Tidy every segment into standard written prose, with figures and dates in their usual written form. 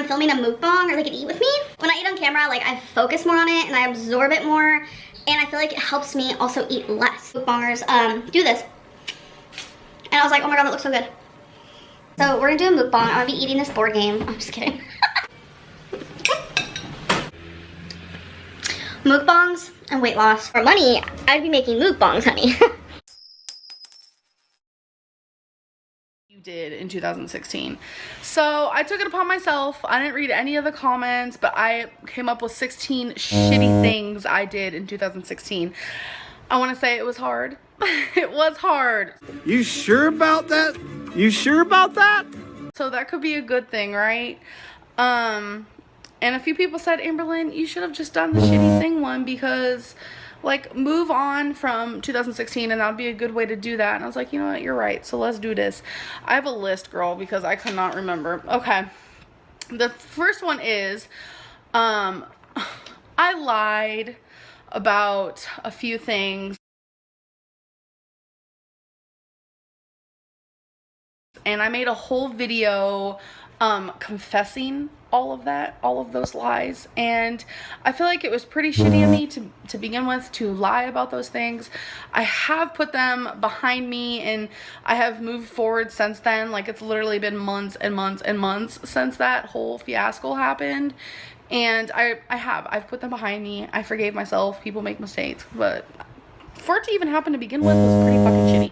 I'm filming a mukbang or like an eat with me, when I eat on camera, like I focus more on it and I absorb it more, and I feel like it helps me also eat less. Mukbangers do this. And I was like, oh my god, that looks so good. So we're gonna do a mukbang. I'm gonna be eating this board game. I'm just kidding. Mukbangs and weight loss. For money, I'd be making mukbangs, honey. You did in 2016. So I took it upon myself. I didn't read any of the comments, but I came up with 16 shitty things I did in 2016. I want to say it was hard. It was hard. You sure about that? You sure about that? So that could be a good thing, right? And a few people said, Amberlynn, you should have just done the shitty thing one, because like move on from 2016 and that would be a good way to do that. And I was like, you know what, you're right. So let's do this. I have a list, girl, because I could not remember. Okay. The first one is, I lied about a few things. And I made a whole video confessing all of those lies, and I feel like it was pretty shitty of me to begin with, to lie about those things. I have put them behind me and I have moved forward since then. Like, it's literally been months and months and months since that whole fiasco happened, and I've put them behind me. I forgave myself. People make mistakes, but for it to even happen to begin with was pretty fucking shitty.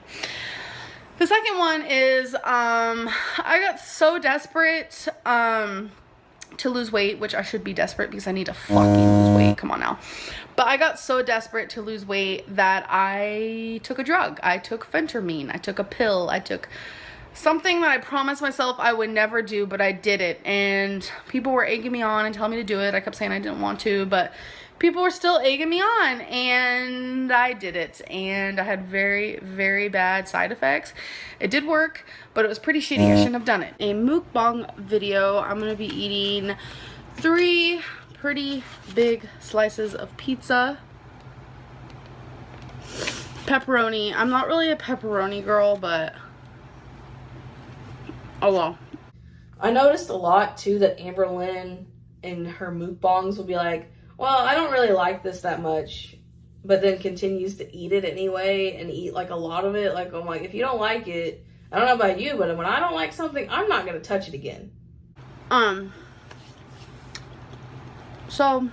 The second one is, I got so desperate, to lose weight, which I should be desperate because I need to fucking lose weight. Come on now. But I got so desperate to lose weight that I took a drug. I took phentermine. I took a pill. I took something that I promised myself I would never do, but I did it. And people were egging me on and telling me to do it. I kept saying I didn't want to, but people were still egging me on, and I did it, and I had very, very bad side effects. It did work, but it was pretty shitty. I shouldn't have done it. A mukbang video. I'm gonna be eating 3 pretty big slices of pizza. Pepperoni. I'm not really a pepperoni girl, but oh well. I noticed a lot too that Amberlynn in her mukbangs will be like, well, I don't really like this that much, but then continues to eat it anyway and eat like a lot of it. Like, I'm like, if you don't like it, I don't know about you, but when I don't like something, I'm not going to touch it again. So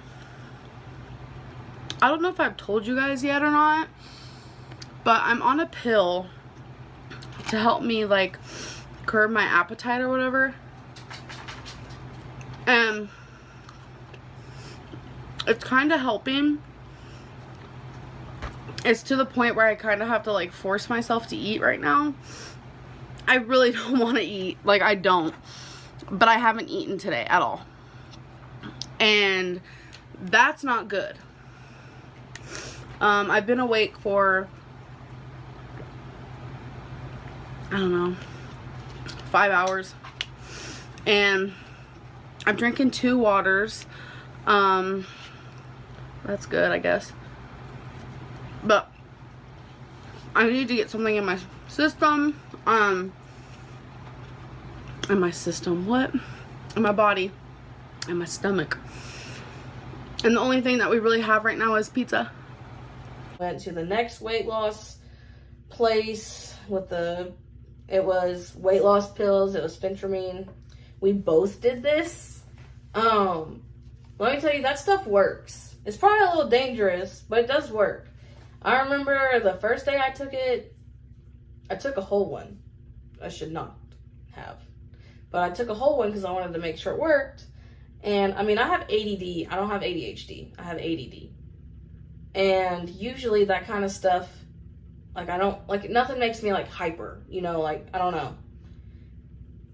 I don't know if I've told you guys yet or not, but I'm on a pill to help me like curb my appetite or whatever. And it's kind of helping. It's to the point where I kind of have to like force myself to eat right now. I really don't want to eat. Like, I don't. But I haven't eaten today at all. And that's not good. I've been awake for, I don't know, 5 hours. And I'm drinking 2 waters. That's good, I guess. But I need to get something in my system. In my system, what? In my body. In my stomach. And the only thing that we really have right now is pizza. Went to the next weight loss place with it was weight loss pills. It was phentermine. We both did this. Let me tell you, that stuff works. It's probably a little dangerous, but it does work. I remember the first day I took it, I took a whole one. I should not have. But I took a whole one because I wanted to make sure it worked. And, I mean, I have ADD. I don't have ADHD. I have ADD. And usually that kind of stuff, like, I don't, like, nothing makes me, like, hyper. You know, like, I don't know.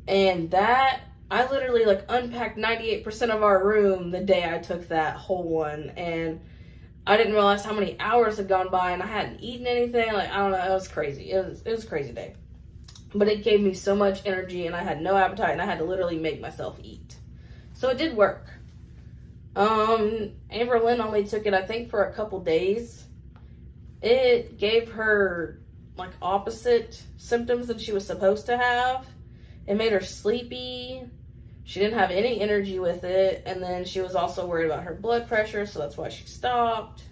And that, I literally like unpacked 98% of our room the day I took that whole one, and I didn't realize how many hours had gone by and I hadn't eaten anything. Like, I don't know, it was crazy. It was a crazy day. But it gave me so much energy and I had no appetite and I had to literally make myself eat. So it did work. Amberlynn only took it, I think, for a couple days. It gave her like opposite symptoms than she was supposed to have. It made her sleepy. She didn't have any energy with it, and then she was also worried about her blood pressure, so that's why she stopped.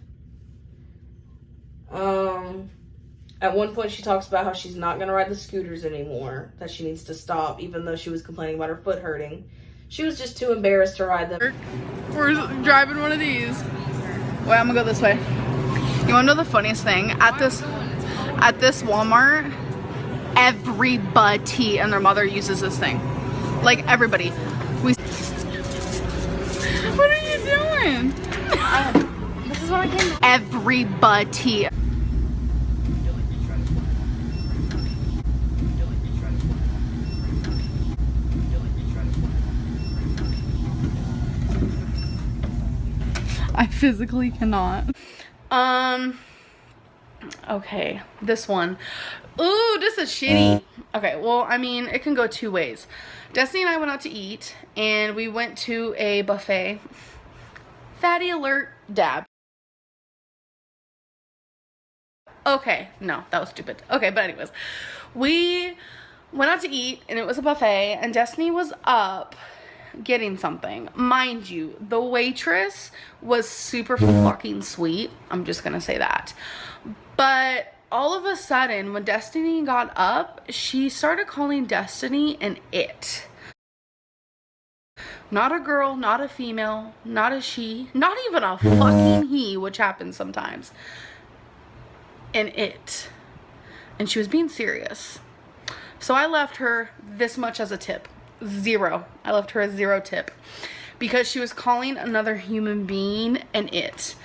At one point she talks about how she's not going to ride the scooters anymore, that she needs to stop, even though she was complaining about her foot hurting. She was just too embarrassed to ride them. We're driving one of these. Wait, I'm gonna go this way. You wanna know the funniest thing? At this Walmart, everybody and their mother uses this thing. Like everybody. What are you doing? This is what I came. Everybody. I physically cannot. Okay, this one. Ooh, this is shitty. Okay, well, I mean, it can go two ways. Destiny and I went out to eat, and we went to a buffet. Fatty alert, dab. Okay, no, that was stupid. Okay, but anyways, we went out to eat, and it was a buffet, and Destiny was up getting something. Mind you, the waitress was super fucking sweet. I'm just gonna say that. But all of a sudden, when Destiny got up, she started calling Destiny an it. Not a girl, not a female, not a she, not even a fucking he, which happens sometimes. An it. And she was being serious. So I left her this much as a tip. 0. I left her a 0 tip. Because she was calling another human being an it.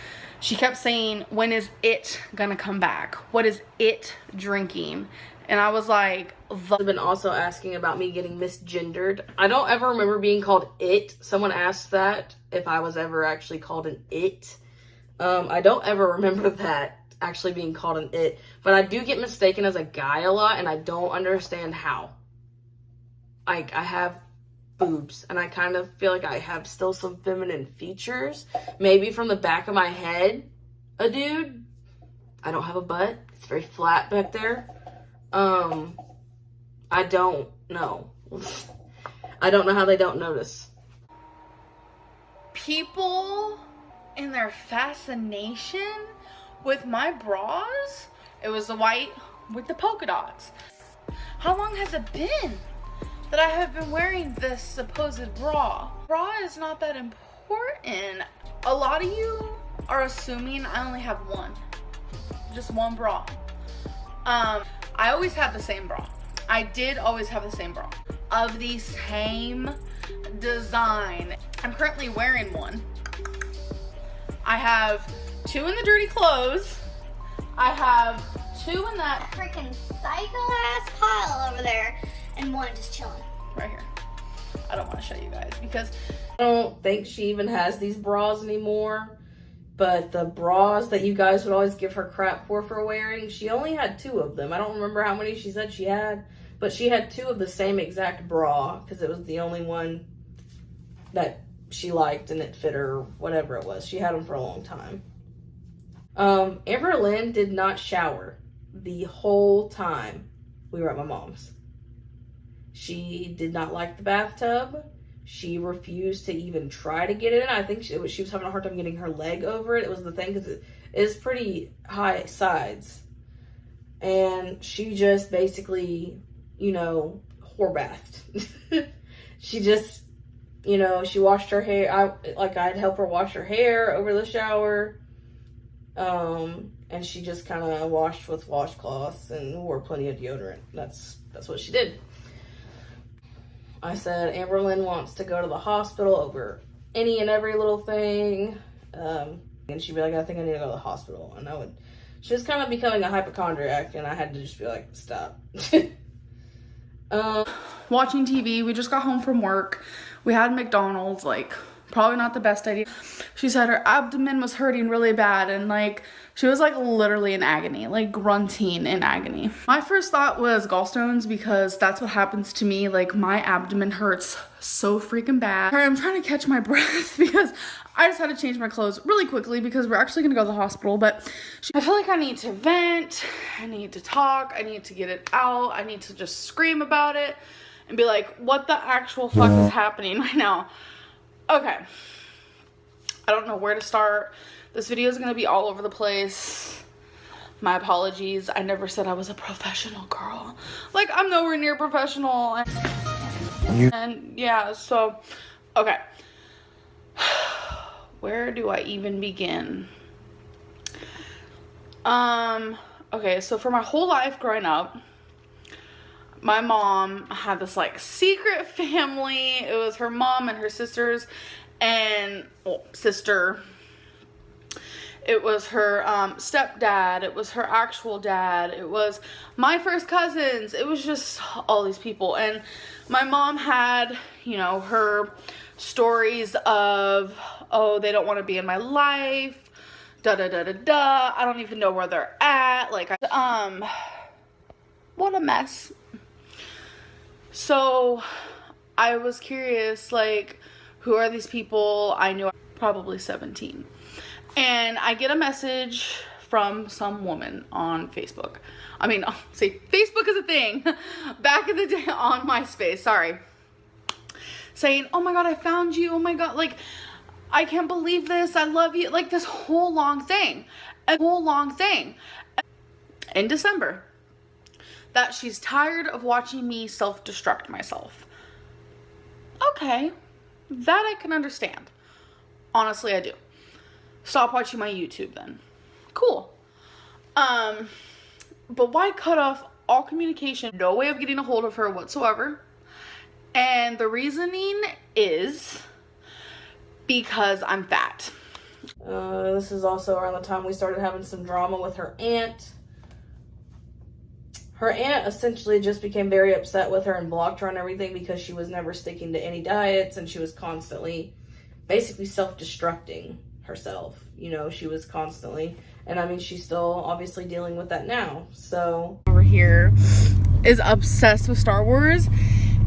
She kept saying, when is it gonna come back? What is it drinking? And I was like, I've been also asking about me getting misgendered. I don't ever remember being called it. Someone asked that if I was ever actually called an it. I don't ever remember that actually being called an it. But I do get mistaken as a guy a lot, and I don't understand how. I have boobs, and I kind of feel like I have still some feminine features. Maybe from the back of my head, a dude. I don't have a butt. It's very flat back there. I don't know. I don't know how they don't notice. People in their fascination with my bras, it was the white with the polka dots. How long has it been that I have been wearing this supposed bra? Bra is not that important. A lot of you are assuming I only have one. Just one bra. I always had the same bra. I did always have the same bra. Of the same design. I'm currently wearing one. I have 2 in the dirty clothes. I have 2 in that Freaking psycho ass pile over there, and one just chilling right here. I don't want to show you guys because I don't think she even has these bras anymore. But the bras that you guys would always give her crap for wearing, she only had 2 of them. I don't remember how many she said she had, but she had 2 of the same exact bra because it was the only one that she liked and it fit her, whatever it was. She had them for a long time. Amberlynn did not shower the whole time we were at my mom's. She did not like the bathtub. She refused to even try to get in. I think she was having a hard time getting her leg over it. It was the thing because it is pretty high sides. And she just basically, whore bathed. She just, she washed her hair. I'd help her wash her hair over the shower. And she just kind of washed with washcloths and wore plenty of deodorant. That's what she did. I said, Amberlynn wants to go to the hospital over any and every little thing. And she'd be like, I think I need to go to the hospital. And she was kind of becoming a hypochondriac, and I had to just be like, stop. watching TV. We just got home from work. We had McDonald's, probably not the best idea. She said her abdomen was hurting really bad, and she was literally in agony, grunting in agony. My first thought was gallstones because that's what happens to me. My abdomen hurts so freaking bad. I'm trying to catch my breath because I just had to change my clothes really quickly because we're actually gonna go to the hospital, but I feel like I need to vent, I need to talk, I need to get it out, I need to just scream about it. and be like, what the actual fuck is happening right now? Okay. I don't know where to start. This video is going to be all over the place. My apologies. I never said I was a professional girl. Like, I'm nowhere near professional. And yeah, so, okay. Where do I even begin? Okay, so for my whole life growing up, my mom had this like secret family. It was her mom and her sisters and sister. It was her stepdad. It was her actual dad. It was my first cousins. It was just all these people. And my mom had, you know, her stories of, oh, they don't want to be in my life. Da da da da da. I don't even know where they're at. Like, what a mess. So I was curious, like, who are these people? I knew I was probably 17. And I get a message from some woman on Facebook. I mean, see, Facebook is a thing. Back in the day on MySpace, sorry. Saying, oh my God, I found you. Oh my God, like, I can't believe this. I love you. Like, this whole long thing. In December. That she's tired of watching me self-destruct myself. Okay. That I can understand. Honestly, I do. Stop watching my YouTube then. Cool. But why cut off all communication? No way of getting a hold of her whatsoever. And the reasoning is because I'm fat. This is also around the time we started having some drama with her aunt. Her aunt essentially just became very upset with her and blocked her on everything because she was never sticking to any diets and she was constantly basically self-destructing herself. You know, she was constantly, and I mean, she's still obviously dealing with that now. So over here is obsessed with Star Wars,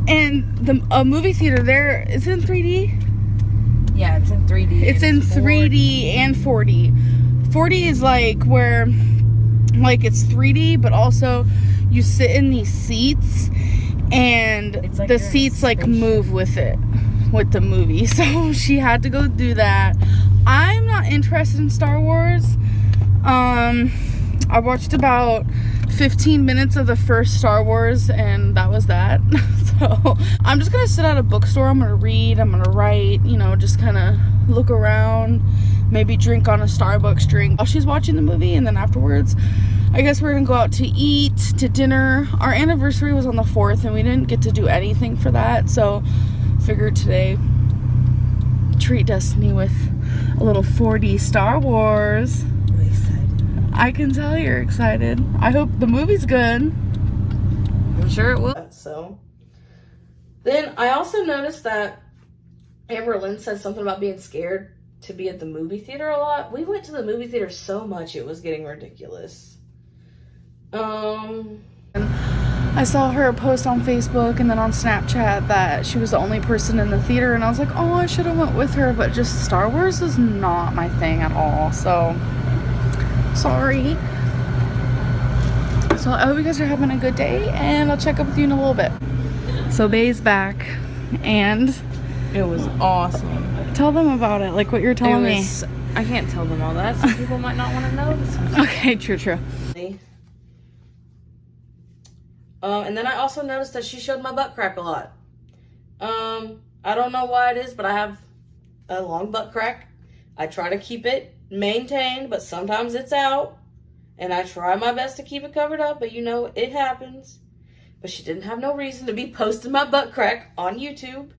and the movie theater there is in 3D. yeah, it's in 3D. It's in 3D and 4D. 4D is like where, like, it's 3D, but also you sit in these seats and like the seats like move with it, with the movie. So she had to go do that. I'm not interested in Star Wars. I watched about 15 minutes of the first Star Wars and that was that. So I'm just gonna sit at a bookstore. I'm gonna read, I'm gonna write, you know, just kind of look around, maybe drink on a Starbucks drink while she's watching the movie, and then afterwards I guess we're gonna go out to eat, to dinner. Our anniversary was on the 4th and we didn't get to do anything for that, so figured today treat Destiny with a little 4D Star Wars. Really excited. I can tell you're excited. I hope the movie's good. I'm sure it will. So then I also noticed that Amberlynn said something about being scared to be at the movie theater a lot. We went to the movie theater so much it was getting ridiculous. I saw her post on Facebook and then on Snapchat that she was the only person in the theater, and I was like, oh, I should have went with her, but just Star Wars is not my thing at all, so sorry. So I hope you guys are having a good day, and I'll check up with you in a little bit. So Bay's back, and It was awesome. tell them about it, like what you're telling me. I can't tell them all that. Some people might not want to know this. Okay, true. And then I also noticed that she showed my butt crack a lot. I don't know why it is, but I have a long butt crack. I try to keep it maintained, but sometimes it's out. And I try my best to keep it covered up, but you know, it happens. But she didn't have no reason to be posting my butt crack on YouTube.